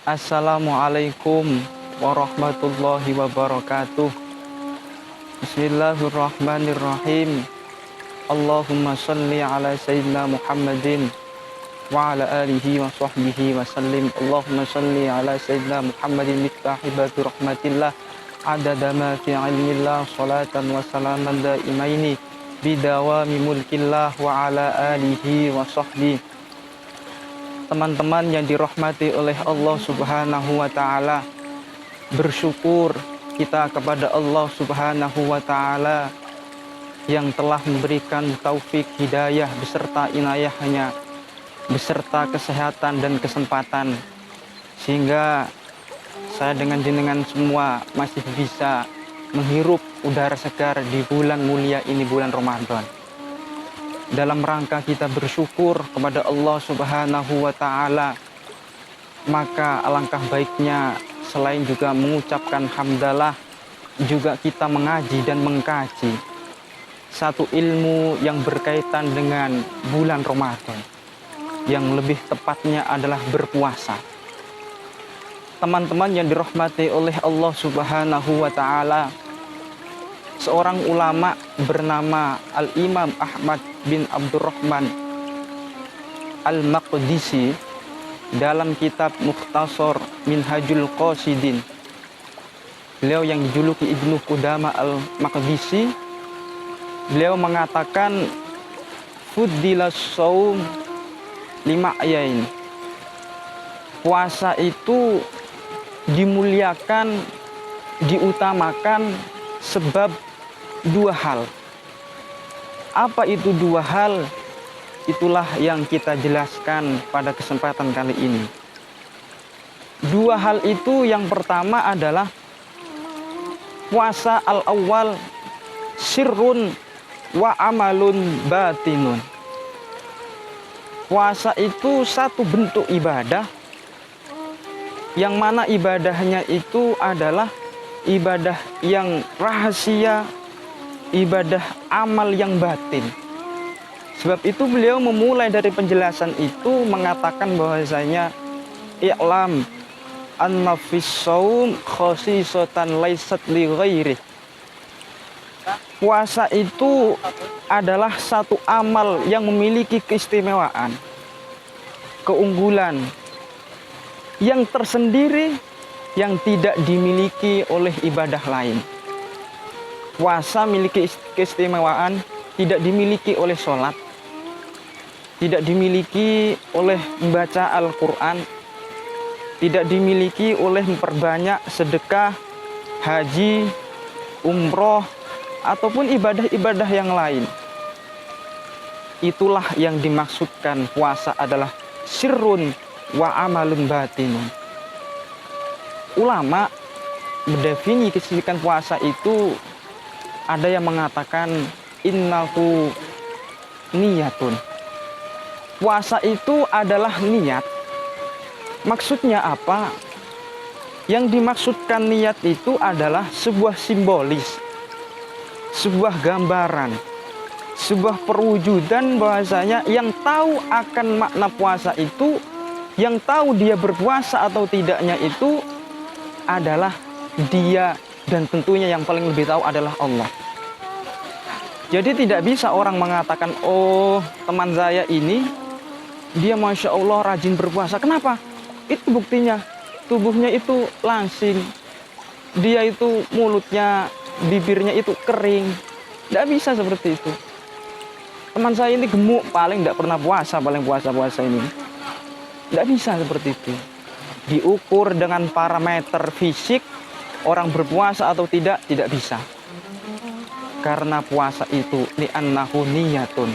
Assalamualaikum warahmatullahi wabarakatuh. Bismillahirrahmanirrahim. Allahumma salli ala sayyidina Muhammadin wa ala alihi wa sahbihi wa sallim. Allahumma salli ala sayyidina Muhammadin miftahi batu rahmatillah adada ma fi ilmillah salatan wa salaman daimaini bidawami mulkillah wa ala alihi wa sahbihi. Teman-teman yang dirahmati oleh Allah Subhanahu wa Ta'ala, bersyukur kita kepada Allah Subhanahu wa Ta'ala yang telah memberikan taufik hidayah beserta inayahnya, beserta kesehatan dan kesempatan, sehingga saya dengan jenengan semua masih bisa menghirup udara segar di bulan mulia ini, bulan Ramadan. Dalam rangka kita bersyukur kepada Allah Subhanahu wa Ta'ala, maka alangkah baiknya selain juga mengucapkan hamdalah, juga kita mengaji dan mengkaji satu ilmu yang berkaitan dengan bulan Ramadan, yang lebih tepatnya adalah berpuasa. Teman-teman yang dirahmati oleh Allah Subhanahu wa Ta'ala, seorang ulama bernama Al-Imam Ahmad bin Abdurrahman Al-Maqdisi dalam kitab Mukhtasar Minhajul Qasidin, beliau yang dijuluki Ibnu Qudamah Al-Maqdisi, beliau mengatakan fuddilas shaum lima ayain, puasa itu dimuliakan, diutamakan sebab dua hal. Apa itu dua hal? Itulah yang kita jelaskan pada kesempatan kali ini. Dua hal itu, yang pertama adalah puasa al-awwal sirrun wa amalun batinun. Puasa itu satu bentuk ibadah, yang mana ibadahnya itu adalah ibadah yang rahasia, ibadah amal yang batin. Sebab itu beliau memulai dari penjelasan itu mengatakan bahwasanya i'lam anna fis shaum khasisatan laysat li ghairi. Puasa itu adalah satu amal yang memiliki keistimewaan, keunggulan yang tersendiri yang tidak dimiliki oleh ibadah lain. Puasa memiliki keistimewaan tidak dimiliki oleh sholat, tidak dimiliki oleh membaca Al-Quran, tidak dimiliki oleh memperbanyak sedekah, haji, umroh, ataupun ibadah-ibadah yang lain. Itulah yang dimaksudkan puasa adalah sirrun wa amalun batinun. Ulama mendefinisikan puasa itu, ada yang mengatakan innahu niyatun. Puasa itu adalah niat. Maksudnya apa? Yang dimaksudkan niat itu adalah sebuah simbolis, sebuah gambaran, sebuah perwujudan bahwasanya yang tahu akan makna puasa itu, yang tahu dia berpuasa atau tidaknya itu adalah dia, dan tentunya yang paling lebih tahu adalah Allah. Jadi tidak bisa orang mengatakan, oh teman saya ini dia Masya Allah rajin berpuasa. Kenapa? Itu buktinya tubuhnya itu langsing, dia itu mulutnya, bibirnya itu kering. Tidak bisa seperti itu. Teman saya ini gemuk, paling tidak pernah puasa, paling puasa-puasa ini. Tidak bisa seperti itu. Diukur dengan parameter fisik, orang berpuasa atau tidak bisa. Karena puasa itu li'annahu niyatun,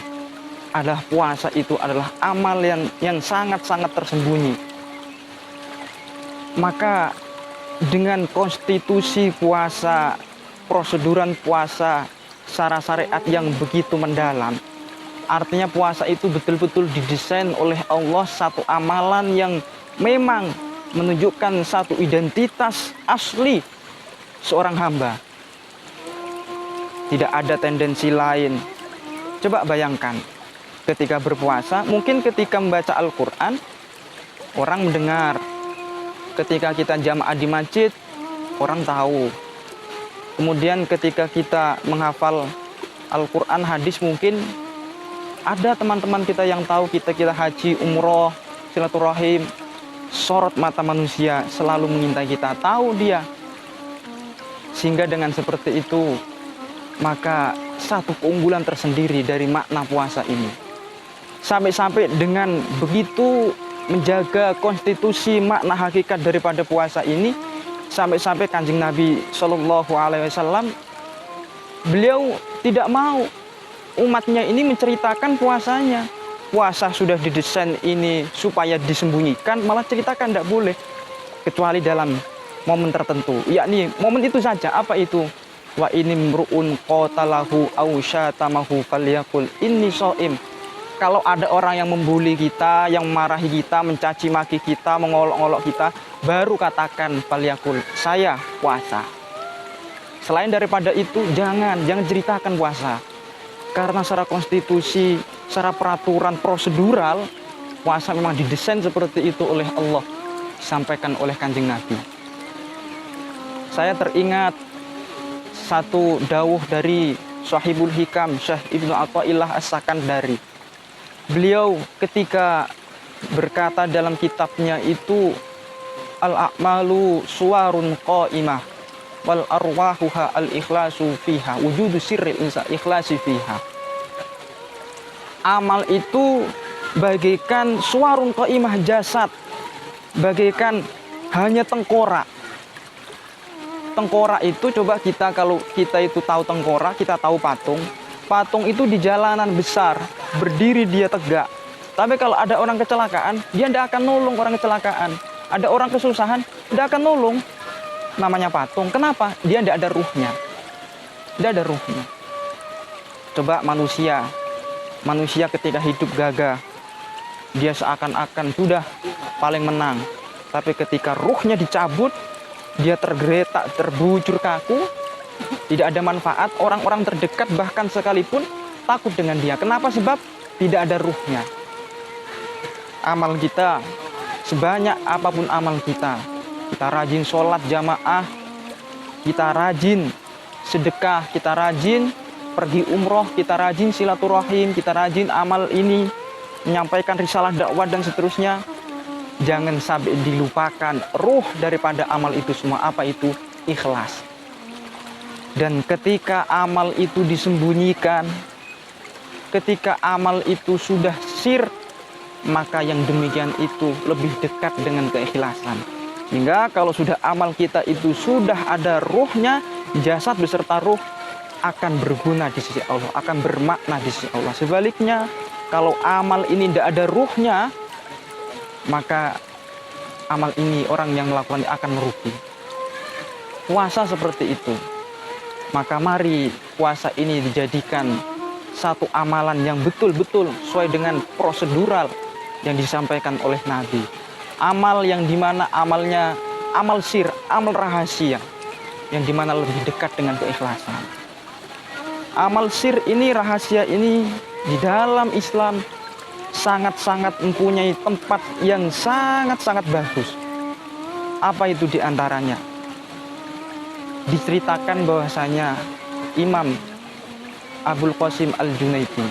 adalah puasa itu adalah amal yang sangat-sangat tersembunyi. Maka dengan konstitusi puasa, proseduran puasa, syarat syariat yang begitu mendalam, artinya puasa itu betul-betul didesain oleh Allah, satu amalan yang memang menunjukkan satu identitas asli seorang hamba. Tidak ada tendensi lain. Coba bayangkan, ketika berpuasa, mungkin ketika membaca Al-Quran, orang mendengar, ketika kita jamaah di masjid, orang tahu. Kemudian ketika kita menghafal Al-Quran, hadis, mungkin ada teman-teman kita yang tahu kita haji, umroh, silaturahim, sorot mata manusia selalu mengintai kita, tahu dia. Sehingga dengan seperti itu, maka satu keunggulan tersendiri dari makna puasa ini. Sampai-sampai dengan begitu menjaga konstitusi makna hakikat daripada puasa ini, sampai-sampai Kanjeng Nabi Shallallahu Alaihi Wasallam, beliau tidak mau umatnya ini menceritakan puasanya. Puasa sudah didesain ini supaya disembunyikan, malah ceritakan tidak boleh, kecuali dalam momen tertentu, yakni momen itu saja. Apa itu? Wa ini mru'un qatalahu aw syatamahu falyaqul inni shaim. Kalau ada orang yang membuli kita, yang memarahi kita, mencaci maki kita, mengolok-olok kita, baru katakan falyaqul, saya puasa. Selain daripada itu, jangan ceritakan puasa. Karena secara konstitusi, secara peraturan prosedural, puasa memang didesain seperti itu oleh Allah, disampaikan oleh Kanjeng Nabi. Saya teringat satu dawuh dari Shahibul Hikam, Syekh Ibnu Athaillah As-Sakandari. Beliau ketika berkata dalam kitabnya itu, al-a'malu suwarun qa'imah wal arwahuha al-ikhlasu fiha wujudu sirril ikhlasi fiha. Amal itu bagaikan suwarun qa'imah, jasad bagaikan hanya tengkorak. Tengkorak itu, coba kita, kalau kita itu tahu tengkorak, kita tahu patung. Patung itu di jalanan besar, berdiri dia tegak. Tapi kalau ada orang kecelakaan, dia tidak akan nolong orang kecelakaan. Ada orang kesusahan, tidak akan nolong. Namanya patung. Kenapa? Dia tidak ada ruhnya. Tidak ada ruhnya. Coba manusia ketika hidup gagah, dia seakan-akan sudah paling menang. Tapi ketika ruhnya dicabut, dia tergeletak, terbujur kaku, tidak ada manfaat. Orang-orang terdekat bahkan sekalipun takut dengan dia. Kenapa? Sebab tidak ada ruhnya. Amal kita, sebanyak apapun amal kita rajin sholat jamaah, kita rajin sedekah, kita rajin pergi umroh, kita rajin silaturahim, kita rajin amal ini, menyampaikan risalah dakwah dan seterusnya. Jangan sampai dilupakan ruh daripada amal itu semua. Apa itu? Ikhlas. Dan ketika amal itu disembunyikan, ketika amal itu sudah sir, maka yang demikian itu lebih dekat dengan keikhlasan. Sehingga kalau sudah amal kita itu sudah ada ruhnya, jasad beserta ruh akan berguna di sisi Allah, akan bermakna di sisi Allah. Sebaliknya, kalau amal ini tidak ada ruhnya, maka amal ini orang yang melakukannya akan merugi. Puasa seperti itu. Maka mari puasa ini dijadikan satu amalan yang betul-betul sesuai dengan prosedural yang disampaikan oleh Nabi. Amal yang dimana amalnya amal sir, amal rahasia, yang dimana lebih dekat dengan keikhlasan. Amal sir ini, rahasia ini di dalam Islam sangat-sangat mempunyai tempat yang sangat-sangat bagus. Apa itu diantaranya? Diceritakan bahwasanya Imam Abul Qasim Al-Junaidi,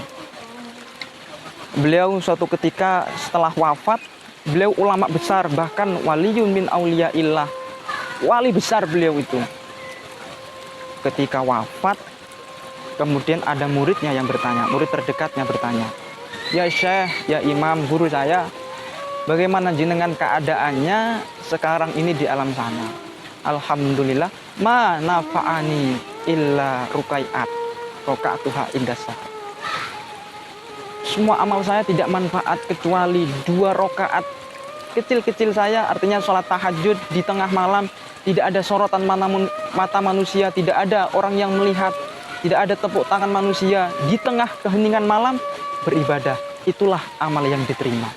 beliau suatu ketika setelah wafat, beliau ulama besar, bahkan waliyun min auliyaillah, wali besar beliau itu. Ketika wafat, kemudian ada muridnya yang bertanya, murid terdekatnya bertanya, "Ya Syekh, ya Imam, guru saya, bagaimana jenengan keadaannya sekarang ini di alam sana?" "Alhamdulillah, ma nafa'ani illa rukai'at roka'atuha indasa." Semua amal saya tidak manfaat kecuali 2 rakaat kecil-kecil saya, artinya sholat tahajud di tengah malam, tidak ada sorotan mata manusia, tidak ada orang yang melihat, tidak ada tepuk tangan manusia, di tengah keheningan malam beribadah. Itulah amal yang diterima.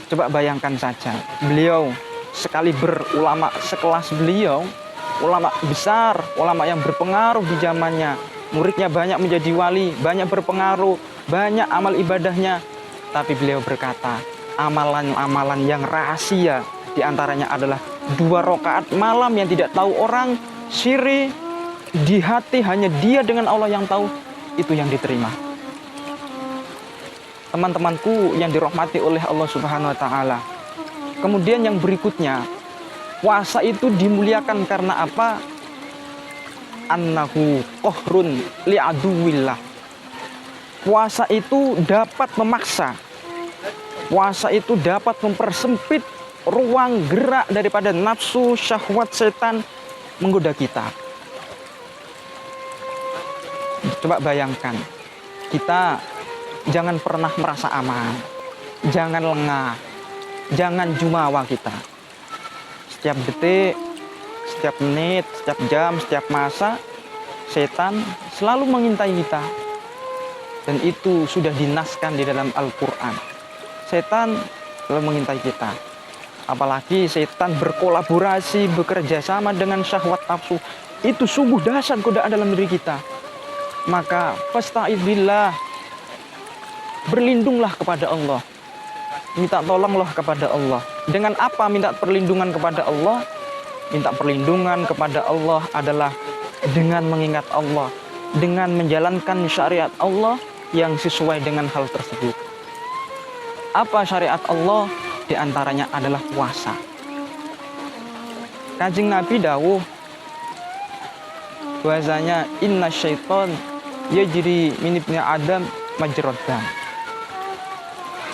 Coba bayangkan saja, beliau sekali berulama sekelas beliau, ulama besar, ulama yang berpengaruh di zamannya, muridnya banyak menjadi wali, banyak berpengaruh, banyak amal ibadahnya, tapi beliau berkata, amalan-amalan yang rahasia, Di antaranya adalah 2 rakaat malam yang tidak tahu orang, siri di hati hanya dia dengan Allah yang tahu, itu yang diterima. Teman-temanku yang dirahmati oleh Allah Subhanahu wa taala. Kemudian yang berikutnya, puasa itu dimuliakan karena apa? Annahu qahrun li'aduwillah. Puasa itu dapat memaksa. Puasa itu dapat mempersempit ruang gerak daripada nafsu syahwat setan menggoda kita. Coba bayangkan, kita jangan pernah merasa aman, jangan lengah, jangan jumawa kita. Setiap detik, setiap menit, setiap jam, setiap masa, setan selalu mengintai kita. Dan itu sudah dinaskan di dalam Al-Quran. Setan selalu mengintai kita. Apalagi setan berkolaborasi, bekerja sama dengan syahwat nafsu. Itu sungguh dahsyat godaan dalam diri kita. Maka fasta'idz billah, berlindunglah kepada Allah. Minta tolonglah kepada Allah. Dengan apa minta perlindungan kepada Allah? Minta perlindungan kepada Allah adalah dengan mengingat Allah, dengan menjalankan syariat Allah yang sesuai dengan hal tersebut. Apa syariat Allah? Di antaranya adalah puasa. Kanjeng Nabi dawuh bahwasanya inna syaiton yajri min ibni Adam majrad dam.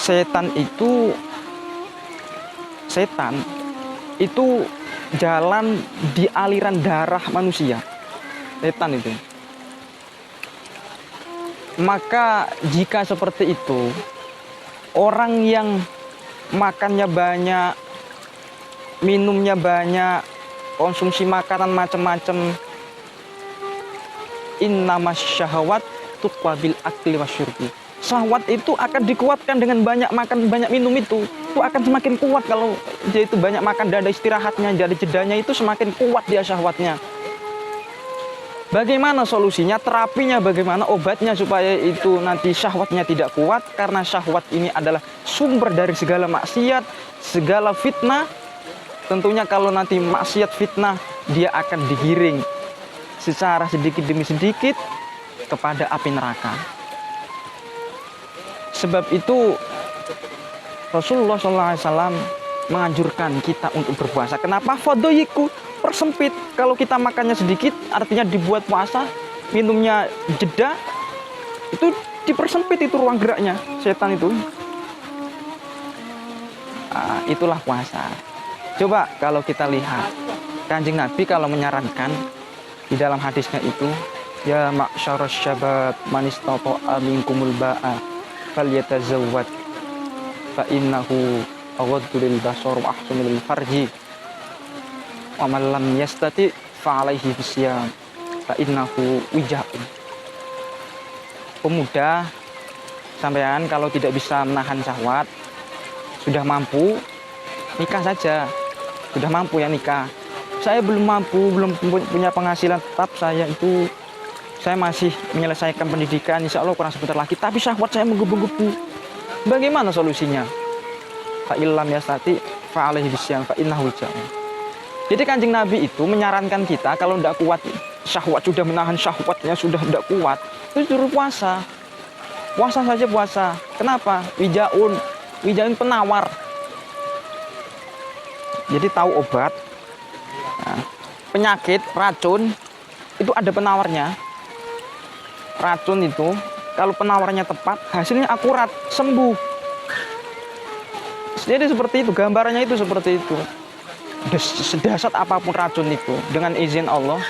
Setan itu jalan di aliran darah manusia. Setan itu. Maka jika seperti itu, orang yang makannya banyak, minumnya banyak, konsumsi makanan macam-macam, innamas syahwat tuqwa bil akli wasyurbi. Syahwat itu akan dikuatkan dengan banyak makan, banyak minum itu akan semakin kuat. Kalau dia itu banyak makan dan ada istirahatnya, ada jedanya, itu semakin kuat dia syahwatnya. Bagaimana solusinya, terapinya, bagaimana obatnya supaya itu nanti syahwatnya tidak kuat? Karena syahwat ini adalah sumber dari segala maksiat, segala fitnah. Tentunya kalau nanti maksiat fitnah, dia akan digiring secara sedikit demi sedikit kepada api neraka. Sebab itu Rasulullah SAW menganjurkan kita untuk berpuasa. Kenapa? Fadoyiku, persempit. Kalau kita makannya sedikit, artinya dibuat puasa, minumnya jeda, itu dipersempit itu ruang geraknya setan itu. Itulah puasa. Coba kalau kita lihat, Kanjeng Nabi kalau menyarankan di dalam hadisnya itu, ya ma'syarasy syabab man istata'a minkumul ba'a falyatazawwad fa innahu aghaddu lil basar wa ahsanu lil farji wa man lam yastati fa alaihi bisyam fa innahu wijaun. Pemuda sampean kalau tidak bisa menahan syahwat, sudah mampu nikah saja. Sudah mampu ya nikah. Saya belum mampu, belum punya penghasilan tetap, saya masih menyelesaikan pendidikan, insya Allah kurang sebentar lagi, tapi syahwat saya menggebu-gebu. Bagaimana solusinya? Fa illam yastati fa alaihi bisyam fa innahu wijaun. Jadi Kanjeng Nabi itu menyarankan kita kalau tidak kuat syahwat, sudah menahan syahwatnya sudah tidak kuat, itu suruh puasa. Puasa saja puasa. Kenapa? Wijaun penawar. Jadi tahu obat, penyakit, racun, itu ada penawarnya. Racun itu, kalau penawarnya tepat, hasilnya akurat, sembuh. Jadi seperti itu, gambarannya itu seperti itu. Sedahsyat apapun racun itu, dengan izin Allah,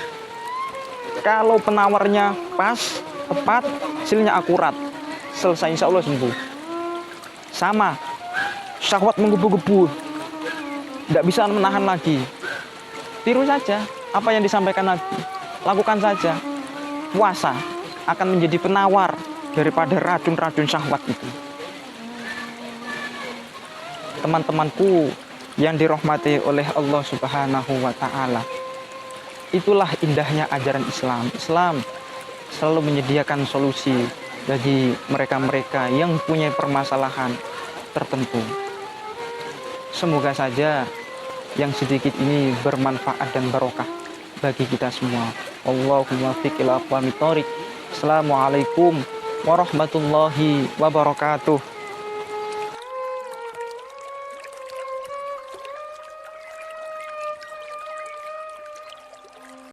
kalau penawarnya pas, tepat, hasilnya akurat, selesai, insya Allah sembuh. Sama, syahwat menggebu-gebu, tidak bisa menahan lagi, tiru saja apa yang disampaikan Nabi, lakukan saja. Puasa akan menjadi penawar daripada racun-racun syahwat itu. Teman-temanku yang dirahmati oleh Allah Subhanahu wa ta'ala, itulah indahnya ajaran Islam. Islam selalu menyediakan solusi bagi mereka-mereka yang punya permasalahan tertentu. Semoga saja yang sedikit ini bermanfaat dan barokah bagi kita semua. Allahumma fiqh ila aqwamit thoriq. Assalamualaikum warahmatullahi wabarakatuh.